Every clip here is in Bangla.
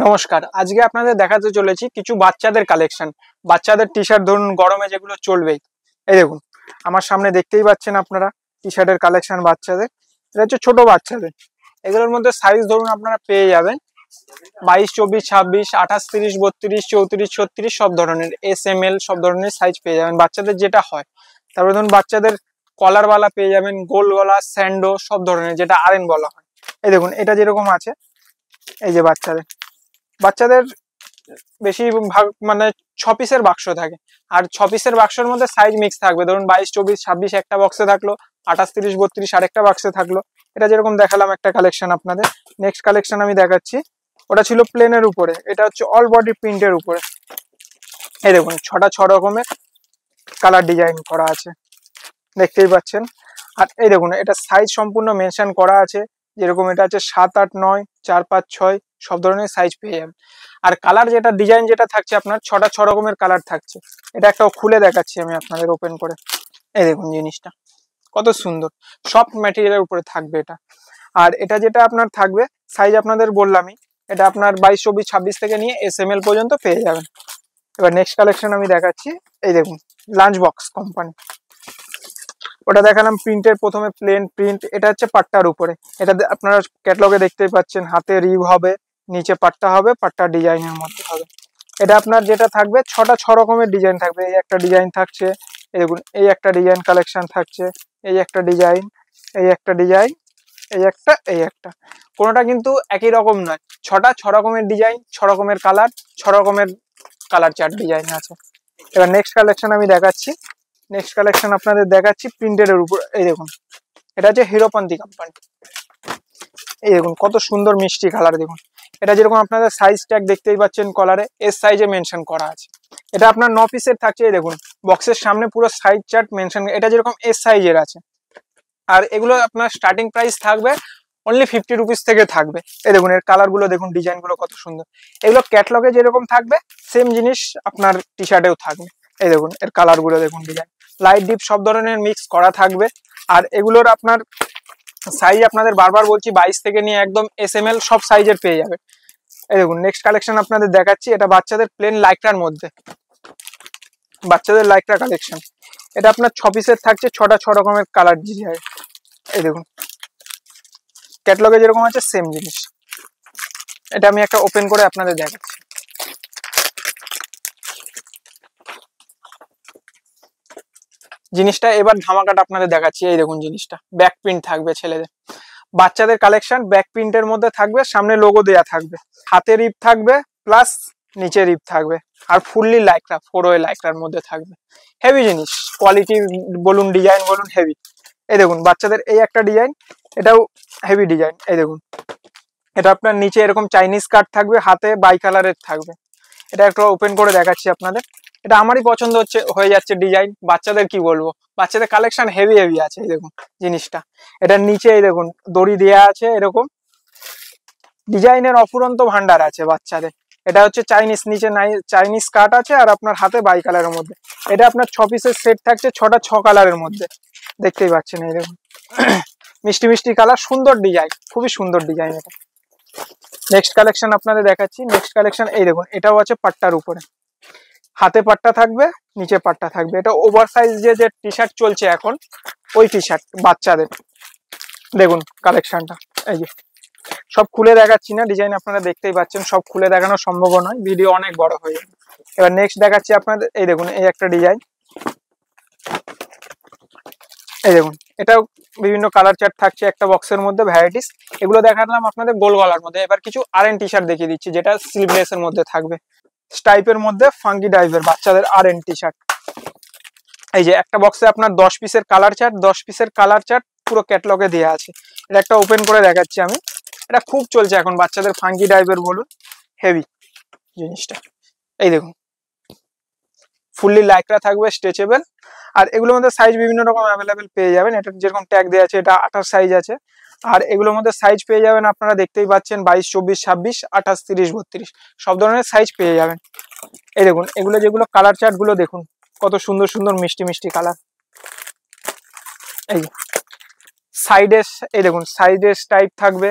নমস্কার। আজকে আপনাদের দেখাতে চলেছি কিছু বাচ্চাদের কালেকশন। বাচ্চাদের টি শার্ট ধরুন গরমে যেগুলো চলবেই। এই দেখুন আমার সামনে দেখতেই পাচ্ছেন আপনারা টি শার্টের কালেকশন বাচ্চাদের। এটা হচ্ছে ছোট বাচ্চাদের। এগুলোর মধ্যে সাইজ ধরুন আপনারা পেয়ে যাবেন 22, 24, 26, 28, 30, 32, 34, 36 সব ধরনের SML সব ধরনের সাইজ পেয়ে যাবেন বাচ্চাদের যেটা হয়। তারপরে ধরুন বাচ্চাদের কলারওয়ালা পেয়ে যাবেন, গোল গলা, স্যান্ডো সব ধরনের যেটা আরএন বলা হয়। এই দেখুন এটা যেরকম আছে, এই যে বাচ্চাদের বেশিরভাগ মানে 6 পিসের বাক্স থাকে। আর 6 পিসের বাক্সের মধ্যে সাইজ মিক্স থাকবে। ধরুন 22, 24, 26 একটা বক্সে থাকলো, 28, 30, 32 আরেকটা বাক্সে থাকলো। এটা যেরকম দেখালাম একটা কালেকশন আপনাদের। নেক্সট কালেকশন আমি দেখাচ্ছি, ওটা ছিল প্লেনের উপরে, এটা হচ্ছে অল বডি প্রিন্টের উপরে। এই দেখুন 6 রকমের কালার ডিজাইন করা আছে, দেখতেই পাচ্ছেন। আর এই দেখুন এটা সাইজ সম্পূর্ণ মেনশন করা আছে, যেরকম এটা আছে 7, 8, 9, 4, 5, 6 সব ধরনের সাইজ পেয়ে যাবেন। আর কালার যেটা ডিজাইন যেটা থাকছে আপনার 6 রকমের কালার থাকছে। এটা একটা খুলে দেখাচ্ছি আমি আপনাদের ওপেন করে। এই দেখুন জিনিসটা কত সুন্দর, সফট ম্যাটেরিয়ালের উপরে থাকবে এটা। আর এটা যেটা আপনার থাকবে সাইজ আপনাদের বললামই, এটা আপনার 22, 24, 26 থেকে নিয়ে SML পর্যন্ত পেয়ে যাবেন। এবার নেক্সট কালেকশন আমি দেখাচ্ছি, এই দেখুন লাঞ্চ বক্স কোম্পানি। ওটা দেখালাম প্রিন্টের, প্রথমে প্লেন প্রিন্ট, এটা হচ্ছে পাট্টার উপরে। এটা আপনারা ক্যাটালগে দেখতেই পাচ্ছেন, হাতে রিব হবে, নিচে পাট্টা হবে, পাট্টা ডিজাইনের মধ্যে হবে। এটা আপনার যেটা থাকবে 6 রকমের ডিজাইন থাকবে। এই একটা ডিজাইন থাকছে, এই দেখুন এই একটা ডিজাইন কালেকশন থাকছে, এই একটা ডিজাইন, এই একটা ডিজাইন, এই একটা কোনোটা কিন্তু একই রকম নয়। 6 রকমের ডিজাইন, 6 রকমের কালার, 6 রকমের কালার চার্ট ডিজাইন আছে। এবার নেক্সট কালেকশন আমি দেখাচ্ছি, নেক্সট কালেকশন আপনাদের দেখাচ্ছি প্রিন্টের উপর। এই দেখুন এটা হচ্ছে হিরোপন্থী কোম্পানি। এই দেখুন কত সুন্দর মিষ্টি কালার। দেখুন এটা যেরকম আপনাদের সাইজ ট্যাগ দেখতেই পাচ্ছেন, কলারে এস সাইজে মেনশন করা আছে। এটা আপনার 9 পিসের থাকছে। এই দেখুন বক্সের সামনে পুরো সাইজ চার্ট মেনশন, এটা যেরকম এস সাইজের আছে। আর এগুলো আপনার স্টার্টিং প্রাইস থাকবে অনলি 50 রুপিস থেকে থাকবে। এই দেখুন এর কালার গুলো দেখুন, ডিজাইন গুলো কত সুন্দর। এগুলো ক্যাটলগে যেরকম থাকবে সেম জিনিস আপনার টি শার্টেও থাকবে। এই দেখুন এর কালার গুলো দেখুন, ডিজাইন লাইট ডিপ সব ধরনের মিক্স করা থাকবে। আর এগুলোর আপনার সাইজ আপনাদের বারবার বলছি 22 থেকে নিয়ে একদম SML সব সাইজের পেয়ে যাবে। এই দেখুন নেক্সট কালেকশন আপনাদের দেখাচ্ছি, এটা বাচ্চাদের প্লেন লাইক্রার মধ্যে, বাচ্চাদের লাইক্রা কালেকশন। এটা আপনার 6 পিসের থাকছে, 6 রকমের কালার ডিজাইন। এই দেখুন ক্যাটালগে যেরকম আছে সেম জিনিস। এটা আমি একটা ওপেন করে আপনাদের দেখাচ্ছি। জিনিসটা এবার ধামাকাটা আপনাদের দেখাচ্ছি। এই দেখুন জিনিসটা ব্যাক প্রিন্ট থাকবে ছেলেদের। বাচ্চাদের কালেকশন ব্যাক প্রিন্টের মধ্যে থাকবে, সামনে লোগো দেয়া থাকবে, হাতে রিপ থাকবে প্লাস নিচে রিপ থাকবে। আর ফুললি লাইক্রা, 4ওয়ে লাইক্রার মধ্যে থাকবে। হেভি জিনিস, কোয়ালিটি বলুন ডিজাইন বলুন হেভি। এই দেখুন বাচ্চাদের এই একটা ডিজাইন, এটাও হেভি ডিজাইন। এই দেখুন এটা আপনার নিচে এরকম চাইনিজ কাট থাকবে, হাতে বাই কালারের থাকবে। এটা একটা ওপেন করে দেখাচ্ছি আপনাদের। এটা আমারই পছন্দ হয়ে যাচ্ছে ডিজাইন। বাচ্চাদের কি বলবো, বাচ্চাদের কালেকশন হেভি হেভি আছে। এই দেখুন জিনিসটা, এটার নিচে এই দেখুন দড়ি দেয়া আছে, এরকম ডিজাইনের অফুরন্ত ভান্ডার আছে বাচ্চাদের। এটা হচ্ছে চাইনিজ, নিচে চাইনিজ কাট আছে, আর আপনার হাতে বাই কালারের মধ্যে। এটা আপনার 6 পিসের সেট থাকছে, 6 কালারের মধ্যে, দেখতেই পাচ্ছেন। এই দেখুন মিষ্টি মিষ্টি কালার, সুন্দর ডিজাইন, খুবই সুন্দর ডিজাইন এটা। নেক্সট কালেকশন আপনাদের দেখাচ্ছি, নেক্সট কালেকশন এই দেখুন এটাও আছে পাট্টার উপরে, হাতে পাট্টা থাকবে, নিচে পাট্টা থাকবে। এটা ওভার সাইজ যে টি শার্ট চলছে এখন, ওই টি শার্ট বাচ্চাদের। দেখুন কালেকশনটা, এই যে সব খুলে দেখাচ্ছি না, ডিজাইন আপনারা দেখতেই পাচ্ছেন, সব খুলে দেখানো সম্ভব নয়, ভিডিও অনেক বড় হয়ে যাবে। এবার নেক্সট দেখাচ্ছি আপনাদের, এই দেখুন এই একটা ডিজাইন। এই দেখুন এটাও বিভিন্ন কালার চার্ট থাকছে একটা বক্সের মধ্যে, ভ্যারাইটিস। এগুলো দেখালাম আপনাদের গোল গলার মধ্যে। এবার কিছু আরএন টি শার্ট দেখিয়ে দিচ্ছি, যেটা স্লিভলেস এর মধ্যে থাকবে, স্টাইপের মধ্যে ফাঙ্কি টাইপের বাচ্চাদের আরএন টি শার্ট। এই যে একটা বক্সে আপনার 10 পিসের কালার চার্ট, 10 পিসের কালার চার্ট পুরো ক্যাটালগে দেওয়া আছে। এটা একটা ওপেন করে দেখাচ্ছি আমি। এটা খুব চলছে এখন বাচ্চাদের, ফাঙ্কি টাইপের বলুন, হেভি জিনিসটা। এই দেখুন ফুললি লাইক্রা থাকবে, স্ট্রেচেবল। আর এগুলোর মধ্যে সাইজ বিভিন্ন রকম অ্যাভেলেবেল পেয়ে যাবেন। এটা যেরকম ট্যাগ দেওয়া আছে, এটা 28 সাইজ আছে। আর এগুলোর মধ্যে সাইজ পেয়ে যাবেন আপনারা দেখতেই পাচ্ছেন, 22, 24, 26, 28, 30, 32 সব ধরনের সাইজ পেয়ে যাবেন। এই দেখুন এগুলো যেগুলো কালার চার্ট গুলো দেখুন, কত সুন্দর সুন্দর মিষ্টি মিষ্টি কালার। এই সাইডে, এই দেখুন সাইডে টাইপ থাকবে,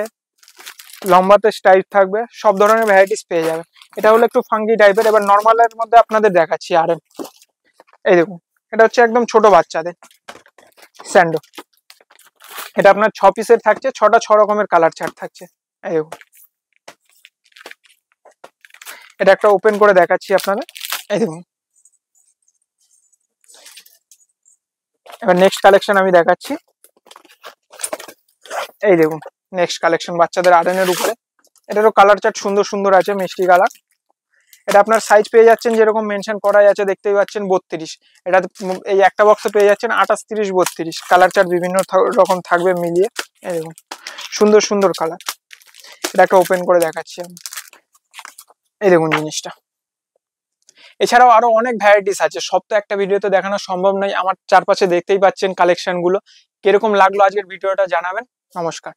লম্বাতে স্টাইপ থাকবে, সব ধরনের ভ্যারাইটিস পেয়ে যাবে। এটা হলো একটু ফাঙ্গি টাইপের। এবার নর্মালের মধ্যে আপনাদের দেখাচ্ছি আরএম। এই দেখুন, এটা হচ্ছে একদম ছোট বাচ্চাদের স্যান্ডো। এটা আপনার 6 পিসের থাকছে, 6টা 6 রকমের কালার চার্ট থাকছে। এই দেখুন, এটা একটা ওপেন করে দেখাচ্ছি আপনাদের। এই দেখুন, এবার নেক্সট কালেকশন আমি দেখাচ্ছি। এই দেখুন, নেক্সট কালেকশন বাচ্চাদের আরএন এর উপরে। এটারও কালার চার্ট সুন্দর সুন্দর আছে, মিষ্টি কালার। এটা আপনার সাইজ পেয়ে যাচ্ছেন যেরকম মেনশন করাই আছে, দেখতেই পাচ্ছেন 32। এটা এই একটা বক্সে পেয়ে যাচ্ছেন 28, 30, 32। কালার চার্ট বিভিন্ন রকম থাকবে মিলিয়ে। এই দেখুন, সুন্দর সুন্দর কালার। এটা একটা ওপেন করে দেখাচ্ছি আমি। এই দেখুন জিনিসটা। এছাড়াও আরো অনেক ভ্যারাইটিস আছে, সব তো একটা ভিডিওতে দেখানো সম্ভব নয়। আমার চারপাশে দেখতেই পাচ্ছেন কালেকশন গুলো। কিরকম লাগলো আজকের ভিডিওটা জানাবেন। নমস্কার।